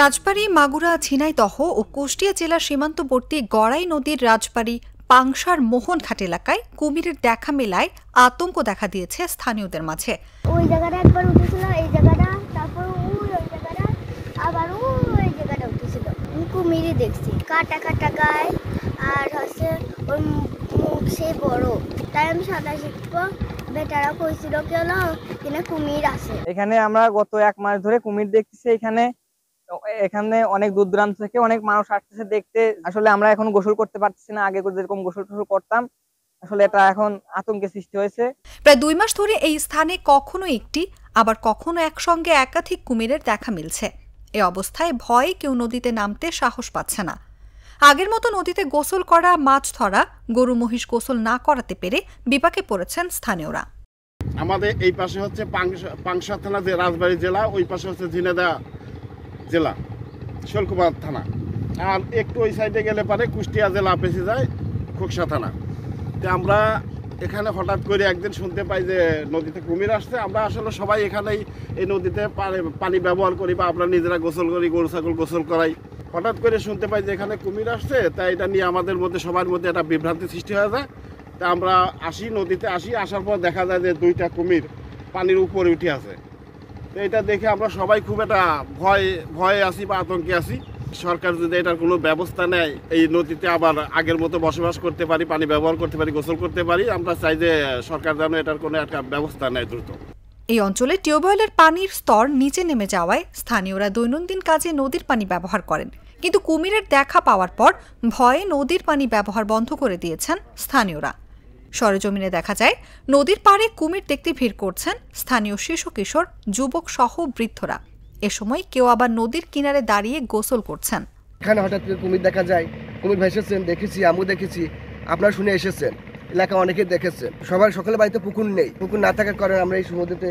রাজবাড়ী, মাগুরা, ঝিনাইদহ ও কুষ্টিয়া জেলার সীমান্তবর্তী গড়াই নদীর রাজবাড়ী পাংশার মোহনঘাট এলাকায় কুমিরের দেখা মেলায় আতঙ্ক দেখা দিয়েছে স্থানীয়দের মাঝে। ওই জায়গাটা একবার উঠেছিল, এই জায়গাটা, তারপর ওই জায়গাটা, আবার ওই জায়গাটা উঠেছিল। কুমিরই দেখছি, কাটা কাটা গায়ে, আর হচ্ছে ওই মুখ সে বড়। তাই আমি সাঁতার শিখবো, বেটারা কইছিল কেন এখানে কুমির আছে। এখানে আমরা গত 1 মাস ধরে কুমির দেখতেছি। এখানে অনেক দূর দূরান্ত থেকে অনেক মানুষ আসতেছে দেখতে। আসলে আমরা এখন গোসল করতে পারতেছি না, আগে যেরকম গোসল টোসল করতাম। আসলে এটা এখন আতঙ্কের সৃষ্টি হয়েছে। প্রায় 2 মাস ধরে এই স্থানে কখনো একটি, আবার কখনো একসঙ্গে একাধিক কুমিরের দেখা মিলছে। এ অবস্থায় ভয়ে কেউ নদীতে নামতে সাহস পাচ্ছে না। আগের মতো নদীতে গোসল করা, মাছ ধরা, গরু মহিষ গোসল না করাতে পেরে বিপাকে পড়েছেন স্থানীয়রা। আমাদের এই পাশে হচ্ছে পাংশা থানা, যে রাজবাড়ী জেলা, ওই পাশে হচ্ছে ঝিনাইদহ জেলা, শোলকুমার থানা। আর একটু ওই সাইডে গেলে পারে কুষ্টিয়া জেলা পেছে যায়, খোকসা থানা। তো আমরা এখানে হঠাৎ করে একদিন শুনতে পাই যে নদীতে কুমির আসছে। আমরা আসলে সবাই এখানেই এই নদীতে পানি ব্যবহার করি, বা আমরা নিজেরা গোসল করি, গরু ছাগল গোসল করাই। হঠাৎ করে শুনতে পাই যে এখানে কুমির আসছে। তাই এটা নিয়ে আমাদের মধ্যে, সবার মধ্যে একটা বিভ্রান্তি সৃষ্টি হয়ে যায়। তা আমরা নদীতে আসার পর দেখা যায় যে 2টা কুমির পানির উপরে উঠে আছে। তো এটা দেখে আমরা সবাই খুব একটা ভয়ে আছি বা আতঙ্কে আছি। সরকার যদি এটার কোনো ব্যবস্থা নেয়, এই নদীতে আবার আগের মতো বসবাস করতে পারি, পানি ব্যবহার করতে পারি, গোসল করতে পারি, আমরা চাই যে সরকার যেন এটার কোনো একটা ব্যবস্থা নেয় দ্রুত। এই অঞ্চলে টিউবওয়েলের পানির স্তর নিচে নেমে যাওয়ায় স্থানীয়রা দৈনন্দিন কাজে নদীর পানি ব্যবহার করেন। কিন্তু কুমিরের দেখা পাওয়ার পর ভয়ে নদীর পানি ব্যবহার বন্ধ করে দিয়েছেন স্থানীয়রা। সরেজমিনে দেখা যায়, নদীর পাড়ে কুমির দেখতে ভিড় করছেন স্থানীয় শিশু, কিশোর, যুবক সহ বৃদ্ধরা। এ সময় কেউ আবার নদীর কিনারে দাঁড়িয়ে গোসল করছেন। এখানে হঠাৎ করে কুমির দেখা যায়, কুমির ভেসেছেন, দেখেছি, আমিও দেখেছি, আপনারা শুনে এসেছেন, এলাকা অনেকে দেখেছেন। সকলের বাড়িতে পুকুর নেই, পুকুর না থাকার কারণে আমরা এই সমুদ্রেতে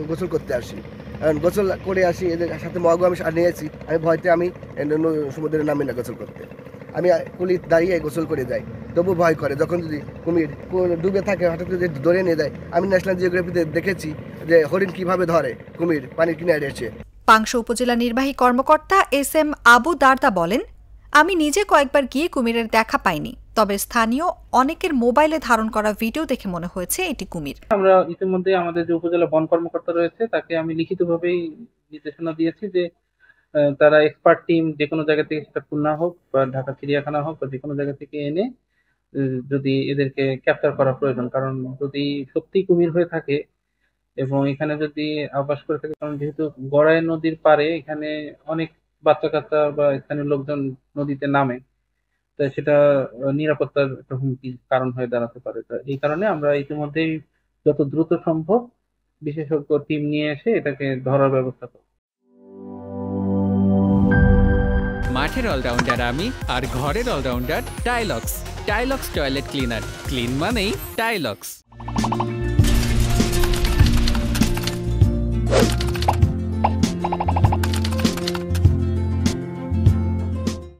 গোসল করতে আসি। কারণ গোসল করে আসি, এদের সাথে মগও আমি নিয়েছি। আমি ভয়তে আমি সমুদ্রে নামি না গোসল করতে, আমি কুলি দাঁড়িয়ে গোসল করে যাই। তবু ভয় করে যখন যদি কুমির ডুবে থাকে, হঠাৎ করে ধরে নিয়ে যায়। আমি ন্যাশনাল জিওগ্রাফিতে দেখেছি যে হরিণ কিভাবে ধরে কুমির পানির কিনারে এসে। পাংশা উপজেলা নির্বাহী কর্মকর্তা এস.এম. আবু দারদা বলেন, আমি নিজে কয়েকবার গিয়ে কুমিরের দেখা পাইনি, তবে স্থানীয় অনেকের মোবাইলে ধারণ করা ভিডিও দেখে মনে হয়েছে এটি কুমির। আমরা ইতিমধ্যে আমাদের যে উপজেলা বন কর্মকর্তা রয়েছে, তাকে আমি লিখিতভাবেই নির্দেশনা দিয়েছি যে তারা এক্সপার্ট টিম যে কোনো জায়গা থেকে, সেটা খুলনা হোক বা ঢাকা চিড়িয়াখানা হোক বা যে কোনো জায়গা থেকে এনে যদি এদেরকে ক্যাপচার করা প্রয়োজন। কারণ যদি সত্যি কুমির হয়ে থাকে এবং এখানে যদি আবাস করে থাকে, কারণ যেহেতু গড়াই নদীর পাড়ে এখানে অনেক বাচ্চা কাচ্চা বা স্থানীয় লোকজন নদীতে নামে, তাই সেটা নিরাপত্তার একটা হুমকির কারণ হয়ে দাঁড়াতে পারে। তো এই কারণে আমরা ইতিমধ্যেই যত দ্রুত সম্ভব বিশেষজ্ঞ টিম নিয়ে এসে এটাকে ধরার ব্যবস্থা করব। মাঠের অলরাউন্ডার আমি, আর ঘরের all rounder Tylox. Tylox toilet cleaner, clean মানেই টাইলক্স।